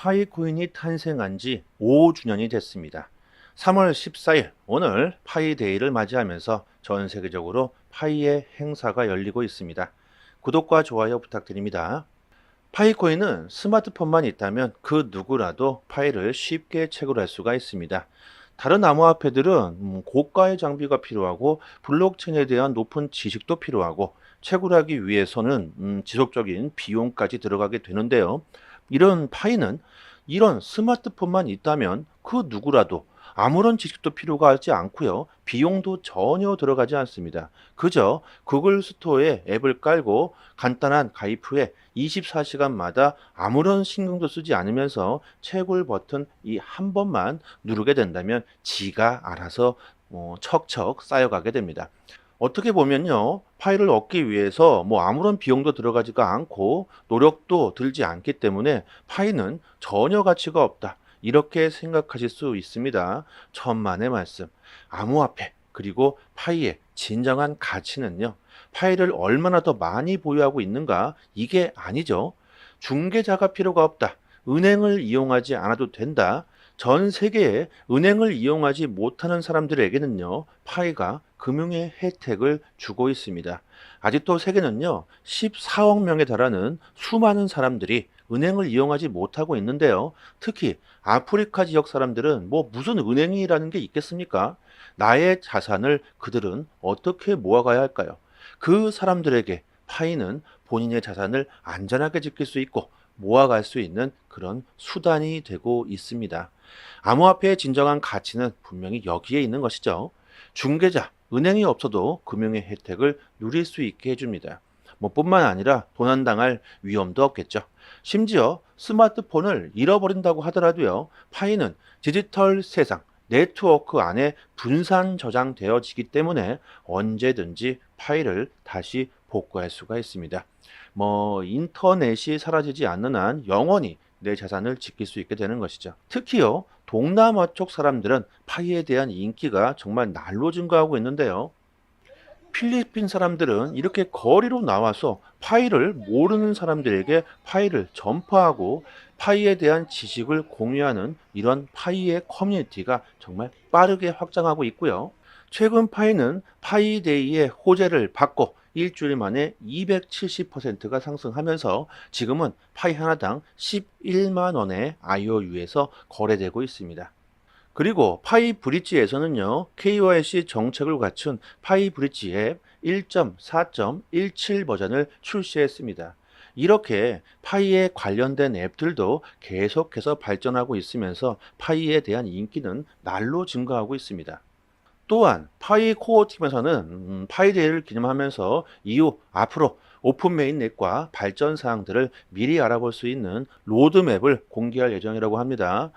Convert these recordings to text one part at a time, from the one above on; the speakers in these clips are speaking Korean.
파이코인이 탄생한 지 5주년이 됐습니다. 3월 14일 오늘 파이데이를 맞이하면서 전 세계적으로 파이의 행사가 열리고 있습니다. 구독과 좋아요 부탁드립니다. 파이코인은 스마트폰만 있다면 그 누구라도 파이를 쉽게 채굴할 수가 있습니다. 다른 암호화폐들은 고가의 장비가 필요하고 블록체인에 대한 높은 지식도 필요하고 채굴하기 위해서는 지속적인 비용까지 들어가게 되는데요. 이런 파이는 이런 스마트폰만 있다면 그 누구라도 아무런 지식도 필요가 하지 않고요. 비용도 전혀 들어가지 않습니다. 그저 구글 스토어에 앱을 깔고 간단한 가입 후에 24시간마다 아무런 신경도 쓰지 않으면서 채굴 버튼 이 한 번만 누르게 된다면 지가 알아서 척척 쌓여가게 됩니다. 어떻게 보면요, 파일을 얻기 위해서 아무런 비용도 들어가지가 않고 노력도 들지 않기 때문에 파이는 전혀 가치가 없다. 이렇게 생각하실 수 있습니다. 천만의 말씀. 암호화폐 그리고 파이의 진정한 가치는요, 파일을 얼마나 더 많이 보유하고 있는가 이게 아니죠. 중개자가 필요가 없다. 은행을 이용하지 않아도 된다. 전 세계에 은행을 이용하지 못하는 사람들에게는요, 파이가 금융의 혜택을 주고 있습니다. 아직도 세계는요, 14억 명에 달하는 수많은 사람들이 은행을 이용하지 못하고 있는데요. 특히 아프리카 지역 사람들은 무슨 은행이라는 게 있겠습니까? 나의 자산을 그들은 어떻게 모아가야 할까요? 그 사람들에게 파이는 본인의 자산을 안전하게 지킬 수 있고 모아갈 수 있는 그런 수단이 되고 있습니다. 암호화폐의 진정한 가치는 분명히 여기에 있는 것이죠. 중개자, 은행이 없어도 금융의 혜택을 누릴 수 있게 해줍니다. 뿐만 아니라 도난당할 위험도 없겠죠. 심지어 스마트폰을 잃어버린다고 하더라도요, 파이는 디지털 세상, 네트워크 안에 분산 저장되어지기 때문에 언제든지 파일을 다시 복구할 수가 있습니다. 인터넷이 사라지지 않는 한 영원히 내 자산을 지킬 수 있게 되는 것이죠. 특히요, 동남아 쪽 사람들은 파이에 대한 인기가 정말 날로 증가하고 있는데요. 필리핀 사람들은 이렇게 거리로 나와서 파이를 모르는 사람들에게 파이를 전파하고 파이에 대한 지식을 공유하는 이런 파이의 커뮤니티가 정말 빠르게 확장하고 있고요. 최근 파이는 파이데이의 호재를 받고 일주일 만에 270%가 상승하면서 지금은 파이 하나당 11만 원의 IOU에서 거래되고 있습니다. 그리고 파이 브릿지에서는요, KYC 정책을 갖춘 파이 브릿지 앱 1.4.17 버전을 출시했습니다. 이렇게 파이에 관련된 앱들도 계속해서 발전하고 있으면서 파이에 대한 인기는 날로 증가하고 있습니다. 또한 파이 코어 팀에서는 파이데이를 기념하면서 이후 앞으로 오픈 메인넷과 발전 사항들을 미리 알아볼 수 있는 로드맵을 공개할 예정이라고 합니다.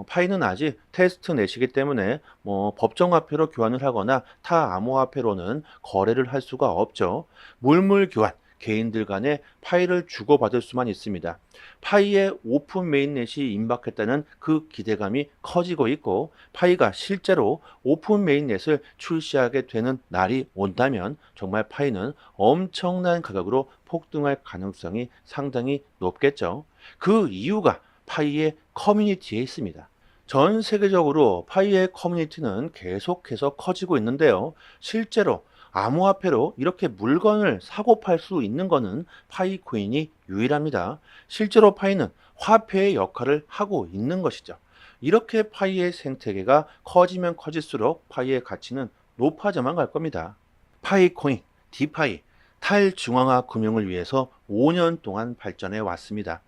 파이는 아직 테스트 넷이기 때문에 법정화폐로 교환을 하거나 타 암호화폐로는 거래를 할 수가 없죠. 물물 교환, 개인들 간에 파이를 주고받을 수만 있습니다. 파이의 오픈 메인넷이 임박했다는 그 기대감이 커지고 있고, 파이가 실제로 오픈 메인넷을 출시하게 되는 날이 온다면 정말 파이는 엄청난 가격으로 폭등할 가능성이 상당히 높겠죠. 그 이유가 파이의 커뮤니티에 있습니다. 전 세계적으로 파이의 커뮤니티는 계속해서 커지고 있는데요. 실제로 암호화폐로 이렇게 물건을 사고 팔 수 있는 것은 파이코인이 유일합니다. 실제로 파이는 화폐의 역할을 하고 있는 것이죠. 이렇게 파이의 생태계가 커지면 커질수록 파이의 가치는 높아져만 갈 겁니다. 파이코인, 디파이, 탈중앙화 금융을 위해서 5년 동안 발전해 왔습니다.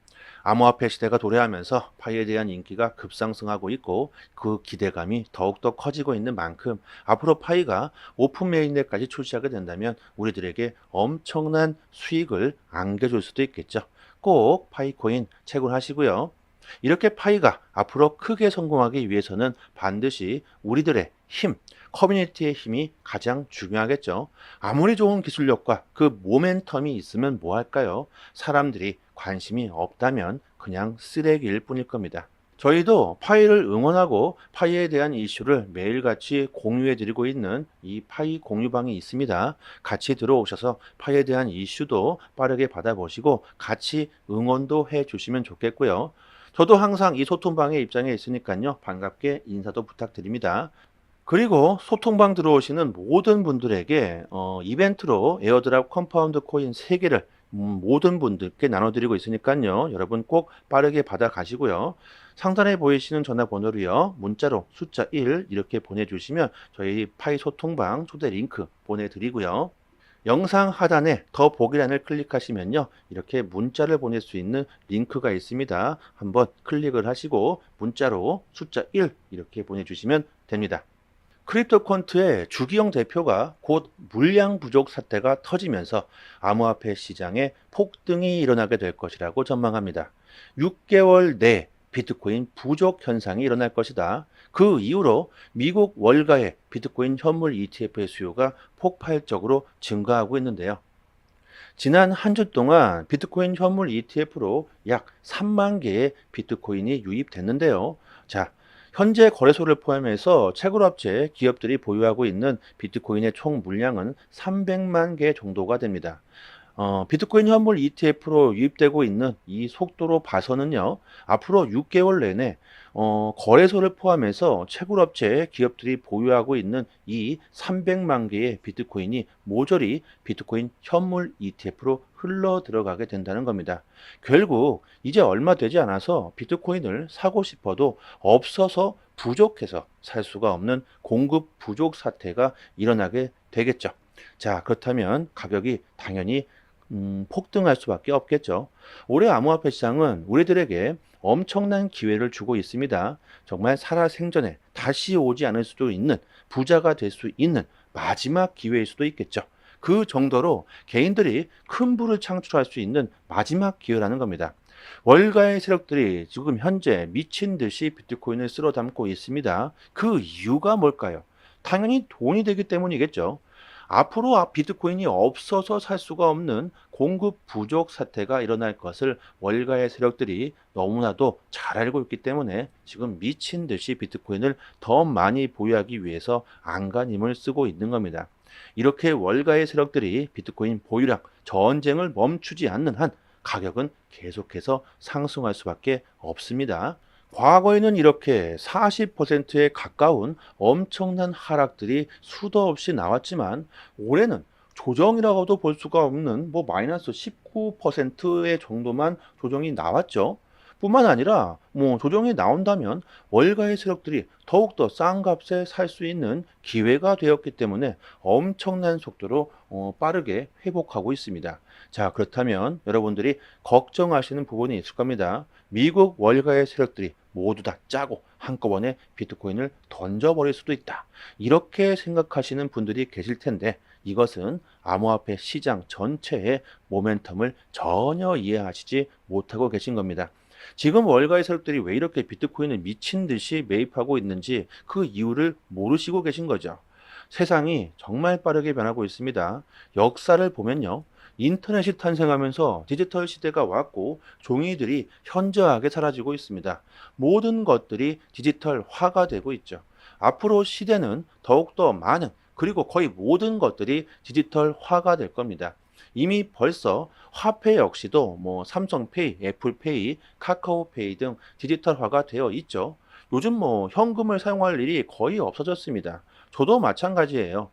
암호화폐 시대가 도래하면서 파이에 대한 인기가 급상승하고 있고 그 기대감이 더욱더 커지고 있는 만큼 앞으로 파이가 오픈 메인넷까지 출시하게 된다면 우리들에게 엄청난 수익을 안겨줄 수도 있겠죠. 꼭 파이코인 채굴하시고요. 이렇게 파이가 앞으로 크게 성공하기 위해서는 반드시 우리들의 힘, 커뮤니티의 힘이 가장 중요하겠죠. 아무리 좋은 기술력과 그 모멘텀이 있으면 뭐 할까요? 사람들이 관심이 없다면 그냥 쓰레기일 뿐일 겁니다. 저희도 파이를 응원하고 파이에 대한 이슈를 매일같이 공유해 드리고 있는 이 파이 공유방이 있습니다. 같이 들어오셔서 파이에 대한 이슈도 빠르게 받아보시고 같이 응원도 해 주시면 좋겠고요. 저도 항상 이 소통방의 입장에 있으니까요. 반갑게 인사도 부탁드립니다. 그리고 소통방 들어오시는 모든 분들에게 이벤트로 에어드랍 컴파운드 코인 3개를 모든 분들께 나눠드리고 있으니까요. 여러분 꼭 빠르게 받아 가시고요. 상단에 보이시는 전화번호로요. 문자로 숫자 1 이렇게 보내주시면 저희 파이 소통방 초대 링크 보내드리고요. 영상 하단에 더 보기란을 클릭하시면요. 이렇게 문자를 보낼 수 있는 링크가 있습니다. 한번 클릭을 하시고 문자로 숫자 1 이렇게 보내주시면 됩니다. 크립토컨트의 주기영 대표가 곧 물량 부족 사태가 터지면서 암호화폐 시장에 폭등이 일어나게 될 것이라고 전망합니다. 6개월 내 비트코인 부족 현상이 일어날 것이다. 그 이후로 미국 월가의 비트코인 현물 ETF의 수요가 폭발적으로 증가하고 있는데요. 지난 한 주 동안 비트코인 현물 ETF로 약 3만 개의 비트코인이 유입됐는데요. 자, 현재 거래소를 포함해서 채굴업체 기업들이 보유하고 있는 비트코인의 총 물량은 300만 개 정도가 됩니다. 비트코인 현물 ETF로 유입되고 있는 이 속도로 봐서는요, 앞으로 6개월 내내 거래소를 포함해서 채굴업체 기업들이 보유하고 있는 이 300만 개의 비트코인이 모조리 비트코인 현물 ETF로 흘러 들어가게 된다는 겁니다. 결국 이제 얼마 되지 않아서 비트코인을 사고 싶어도 없어서 부족해서 살 수가 없는 공급 부족 사태가 일어나게 되겠죠. 자, 그렇다면 가격이 당연히 폭등할 수밖에 없겠죠. 올해 암호화폐 시장은 우리들에게 엄청난 기회를 주고 있습니다. 정말 살아생전에 다시 오지 않을 수도 있는 부자가 될 수 있는 마지막 기회일 수도 있겠죠. 그 정도로 개인들이 큰 부를 창출할 수 있는 마지막 기회라는 겁니다. 월가의 세력들이 지금 현재 미친 듯이 비트코인을 쓸어 담고 있습니다. 그 이유가 뭘까요? 당연히 돈이 되기 때문이겠죠. 앞으로 비트코인이 없어서 살 수가 없는 공급 부족 사태가 일어날 것을 월가의 세력들이 너무나도 잘 알고 있기 때문에 지금 미친 듯이 비트코인을 더 많이 보유하기 위해서 안간힘을 쓰고 있는 겁니다. 이렇게 월가의 세력들이 비트코인 보유량 전쟁을 멈추지 않는 한 가격은 계속해서 상승할 수밖에 없습니다. 과거에는 이렇게 40%에 가까운 엄청난 하락들이 수도 없이 나왔지만 올해는 조정이라고도 볼 수가 없는 마이너스 19%의 정도만 조정이 나왔죠. 뿐만 아니라 조정이 나온다면 월가의 세력들이 더욱더 싼 값에 살 수 있는 기회가 되었기 때문에 엄청난 속도로 빠르게 회복하고 있습니다. 자, 그렇다면 여러분들이 걱정하시는 부분이 있을 겁니다. 미국 월가의 세력들이 모두 다 짜고 한꺼번에 비트코인을 던져버릴 수도 있다. 이렇게 생각하시는 분들이 계실 텐데 이것은 암호화폐 시장 전체의 모멘텀을 전혀 이해하시지 못하고 계신 겁니다. 지금 월가의 세력들이 왜 이렇게 비트코인을 미친 듯이 매입하고 있는지 그 이유를 모르시고 계신 거죠. 세상이 정말 빠르게 변하고 있습니다. 역사를 보면요. 인터넷이 탄생하면서 디지털 시대가 왔고 종이들이 현저하게 사라지고 있습니다. 모든 것들이 디지털화가 되고 있죠. 앞으로 시대는 더욱더 많은 그리고 거의 모든 것들이 디지털화가 될 겁니다. 이미 벌써 화폐 역시도 삼성페이, 애플페이, 카카오페이 등 디지털화가 되어 있죠. 요즘 현금을 사용할 일이 거의 없어졌습니다. 저도 마찬가지예요.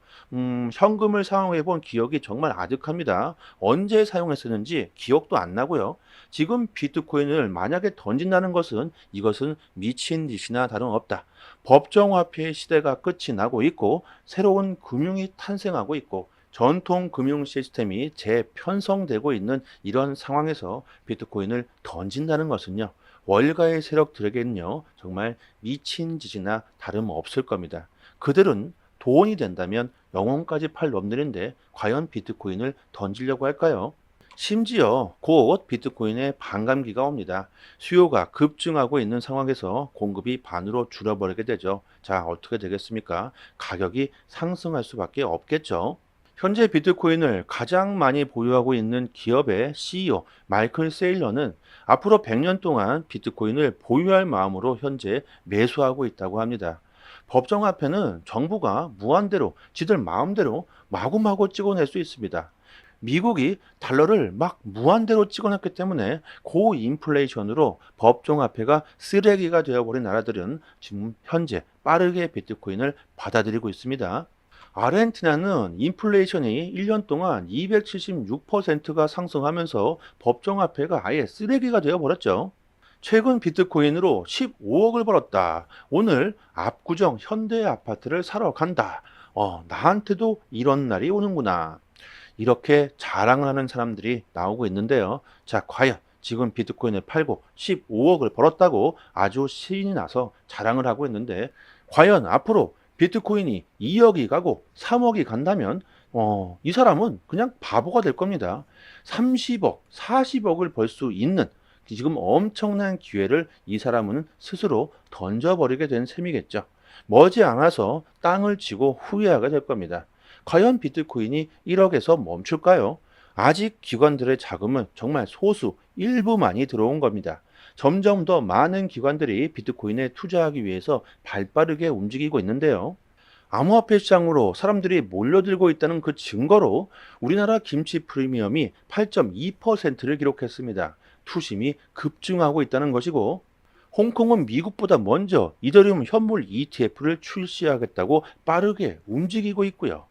현금을 사용해 본 기억이 정말 아득합니다. 언제 사용했었는지 기억도 안 나고요. 지금 비트코인을 만약에 던진다는 것은 이것은 미친 짓이나 다름없다. 법정화폐의 시대가 끝이 나고 있고 새로운 금융이 탄생하고 있고 전통 금융 시스템이 재편성되고 있는 이런 상황에서 비트코인을 던진다는 것은요. 월가의 세력들에게는요. 정말 미친 짓이나 다름없을 겁니다. 그들은 돈이 된다면 영혼까지 팔 놈들인데 과연 비트코인을 던지려고 할까요? 심지어 곧 비트코인의 반감기가 옵니다. 수요가 급증하고 있는 상황에서 공급이 반으로 줄어버리게 되죠. 자, 어떻게 되겠습니까? 가격이 상승할 수밖에 없겠죠. 현재 비트코인을 가장 많이 보유하고 있는 기업의 CEO 마이클 세일러는 앞으로 100년 동안 비트코인을 보유할 마음으로 현재 매수하고 있다고 합니다. 법정화폐는 정부가 무한대로 지들 마음대로 마구마구 찍어낼 수 있습니다. 미국이 달러를 막 무한대로 찍어놨기 때문에 고인플레이션으로 법정화폐가 쓰레기가 되어버린 나라들은 지금 현재 빠르게 비트코인을 받아들이고 있습니다. 아르헨티나는 인플레이션이 1년 동안 276%가 상승하면서 법정화폐가 아예 쓰레기가 되어버렸죠. 최근 비트코인으로 15억을 벌었다. 오늘 압구정 현대 아파트를 사러 간다. 나한테도 이런 날이 오는구나. 이렇게 자랑을 하는 사람들이 나오고 있는데요. 자, 과연 지금 비트코인을 팔고 15억을 벌었다고 아주 신이 나서 자랑을 하고 있는데, 과연 앞으로 비트코인이 2억이 가고 3억이 간다면 이 사람은 그냥 바보가 될 겁니다. 30억, 40억을 벌 수 있는 지금 엄청난 기회를 이 사람은 스스로 던져버리게 된 셈이겠죠. 머지않아서 땅을 치고 후회하게 될 겁니다. 과연 비트코인이 1억에서 멈출까요? 아직 기관들의 자금은 정말 소수 일부만이 들어온 겁니다. 점점 더 많은 기관들이 비트코인에 투자하기 위해서 발빠르게 움직이고 있는데요. 암호화폐 시장으로 사람들이 몰려들고 있다는 그 증거로 우리나라 김치 프리미엄이 8.2%를 기록했습니다. 투심이 급증하고 있다는 것이고, 홍콩은 미국보다 먼저 이더리움 현물 ETF를 출시하겠다고 빠르게 움직이고 있고요.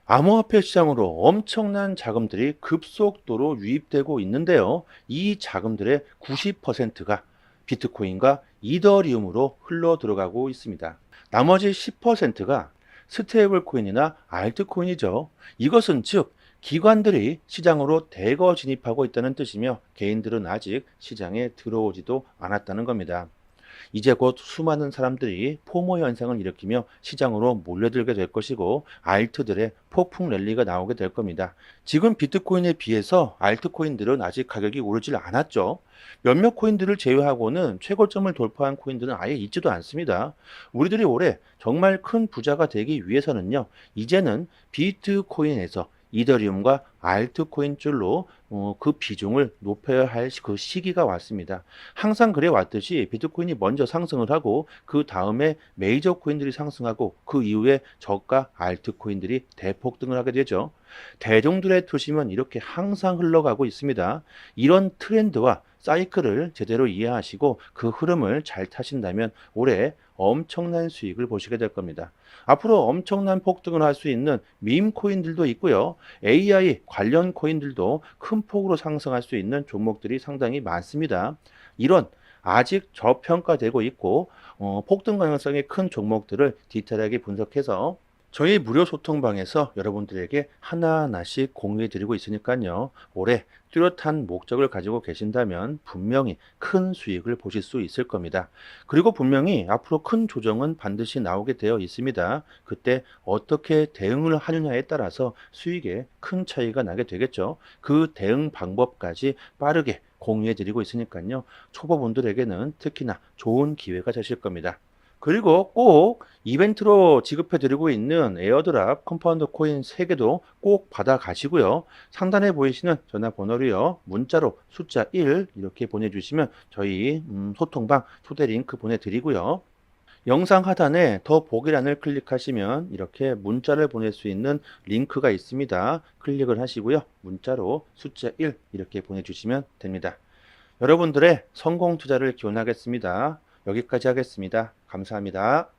암호화폐 시장으로 엄청난 자금들이 급속도로 유입되고 있는데요. 이 자금들의 90%가 비트코인과 이더리움으로 흘러 들어가고 있습니다. 나머지 10%가 스테이블 코인이나 알트코인이죠. 이것은 즉 기관들이 시장으로 대거 진입하고 있다는 뜻이며, 개인들은 아직 시장에 들어오지도 않았다는 겁니다. 이제 곧 수많은 사람들이 포모 현상을 일으키며 시장으로 몰려들게 될 것이고, 알트들의 폭풍 랠리가 나오게 될 겁니다. 지금 비트코인에 비해서 알트코인들은 아직 가격이 오르질 않았죠. 몇몇 코인들을 제외하고는 최고점을 돌파한 코인들은 아예 있지도 않습니다. 우리들이 올해 정말 큰 부자가 되기 위해서는요, 이제는 비트코인에서 이더리움과 알트코인 줄로 그 비중을 높여야 할 그 시기가 왔습니다. 항상 그래 왔듯이 비트코인이 먼저 상승을 하고 그 다음에 메이저 코인들이 상승하고 그 이후에 저가 알트코인들이 대폭등을 하게 되죠. 대중들의 투심은 이렇게 항상 흘러가고 있습니다. 이런 트렌드와 사이클을 제대로 이해하시고 그 흐름을 잘 타신다면 올해 엄청난 수익을 보시게 될 겁니다. 앞으로 엄청난 폭등을 할 수 있는 밈 코인들도 있고요. AI 관련 코인들도 큰 폭으로 상승할 수 있는 종목들이 상당히 많습니다. 이런 아직 저평가되고 있고 폭등 가능성이 큰 종목들을 디테일하게 분석해서 저희 무료 소통방에서 여러분들에게 하나하나씩 공유해 드리고 있으니까요. 올해 뚜렷한 목적을 가지고 계신다면 분명히 큰 수익을 보실 수 있을 겁니다. 그리고 분명히 앞으로 큰 조정은 반드시 나오게 되어 있습니다. 그때 어떻게 대응을 하느냐에 따라서 수익에 큰 차이가 나게 되겠죠. 그 대응 방법까지 빠르게 공유해 드리고 있으니까요. 초보분들에게는 특히나 좋은 기회가 되실 겁니다. 그리고 꼭 이벤트로 지급해 드리고 있는 에어드랍 컴파운드 코인 3개도 꼭 받아 가시고요. 상단에 보이시는 전화번호로요. 문자로 숫자 1 이렇게 보내주시면 저희 소통방 초대 링크 보내드리고요. 영상 하단에 더 보기란을 클릭하시면 이렇게 문자를 보낼 수 있는 링크가 있습니다. 클릭을 하시고요. 문자로 숫자 1 이렇게 보내주시면 됩니다. 여러분들의 성공 투자를 기원하겠습니다. 여기까지 하겠습니다. 감사합니다.